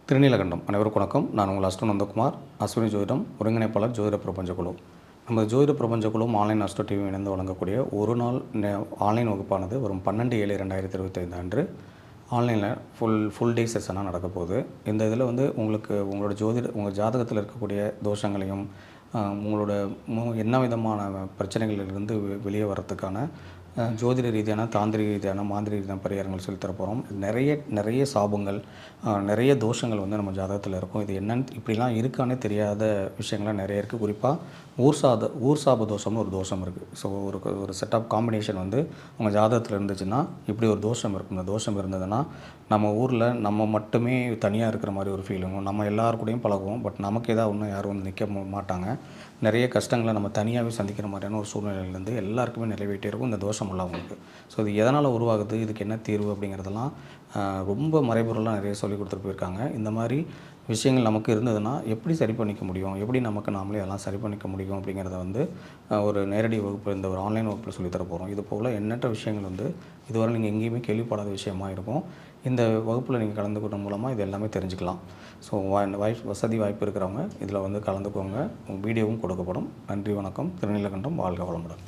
திருநீலகண்டம் அனைவருக்கும் வணக்கம். நான் உங்கள் அஸ்ட்ரோ நந்தகுமார், அஸ்வினி ஜோதிடம் ஒருங்கிணைப்பாளர், ஜோதிட பிரபஞ்ச குழு. நம்ம ஜோதிட பிரபஞ்ச குழு ஆன்லைன் அஸ்ட்ரோ டிவி இணைந்து வழங்கக்கூடிய ஒரு நாள் ஆன்லைன் வகுப்பானது வரும் 12/7/2025 அன்று ஆன்லைனில் ஃபுல் டே செஷனாக நடக்க போகுது. இந்த இதில் வந்து உங்களோட உங்கள் ஜாதகத்தில் இருக்கக்கூடிய தோஷங்களையும் உங்களோட என்ன விதமான பிரச்சனைகளிலிருந்து வெளியே வர்றதுக்கான ஜோதிட ரீதியான, தாந்திரிக ரீதியான, மாந்திரிக ரீதியான பரிகாரங்கள் சொல்லித்தரப்போகிறோம். நிறைய சாபங்கள், நிறைய தோஷங்கள் வந்து நம்ம ஜாதகத்தில் இருக்கும். இது என்னன்னு இப்படிலாம் இருக்கானே தெரியாத விஷயங்கள்லாம் நிறைய இருக்குது. குறிப்பாக ஊர் சாப தோஷம்னு ஒரு தோஷம் இருக்குது. ஸோ ஒரு செட் ஆஃப் காம்பினேஷன் வந்து உங்கள் ஜாதகத்தில் இருந்துச்சுன்னா இப்படி ஒரு தோஷம் இருக்கும். இந்த தோஷம் இருந்ததுன்னா நம்ம ஊரில் நம்ம மட்டுமே தனியாக இருக்கிற மாதிரி ஒரு ஃபீலிங்கும், நம்ம எல்லாருக்கூடையும் பழகுவோம், பட் நமக்கு ஏதாவது ஒன்றும் யாரும் வந்து நிற்க மாட்டாங்க. நிறைய கஷ்டங்களை நம்ம தனியாகவே சந்திக்கிற மாதிரியான ஒரு சூழ்நிலையிலேருந்து எல்லாருக்குமே நிறைவேற்றி இருக்கும் இந்த தோஷம் உள்ளவங்களுக்கு. ஸோ இது எதனால் உருவாகுது, இதுக்கு என்ன தீர்வு அப்படிங்கிறதெல்லாம் ரொம்ப மறைபொருளாக நிறைய சொல்லி கொடுத்துட்டு போயிருக்காங்க. இந்த மாதிரி விஷயங்கள் நமக்கு இருந்ததுன்னா எப்படி சரி பண்ணிக்க முடியும், எப்படி நமக்கு நாமளே அதெல்லாம் சரி பண்ணிக்க முடியும் அப்படிங்கிறத வந்து ஒரு நேரடி வகுப்பு, இந்த ஒரு ஆன்லைன் வகுப்பில் சொல்லித்தர போகிறோம். இது போல் எண்ணற்ற விஷயங்கள் வந்து இதுவரை நீங்கள் எங்கேயுமே கேள்விப்படாத விஷயமா இருக்கும். இந்த வகுப்பில் நீங்கள் கலந்துக்கிற மூலமாக இது எல்லாமே தெரிஞ்சுக்கலாம். ஸோ வசதி வாய்ப்பு இருக்கிறவங்க இதில் வந்து கலந்துக்கோங்க. வீடியோவும் கொடுக்கப்படும். நன்றி, வணக்கம். திருநீலகண்டம் வாழ்க வளமுடன்.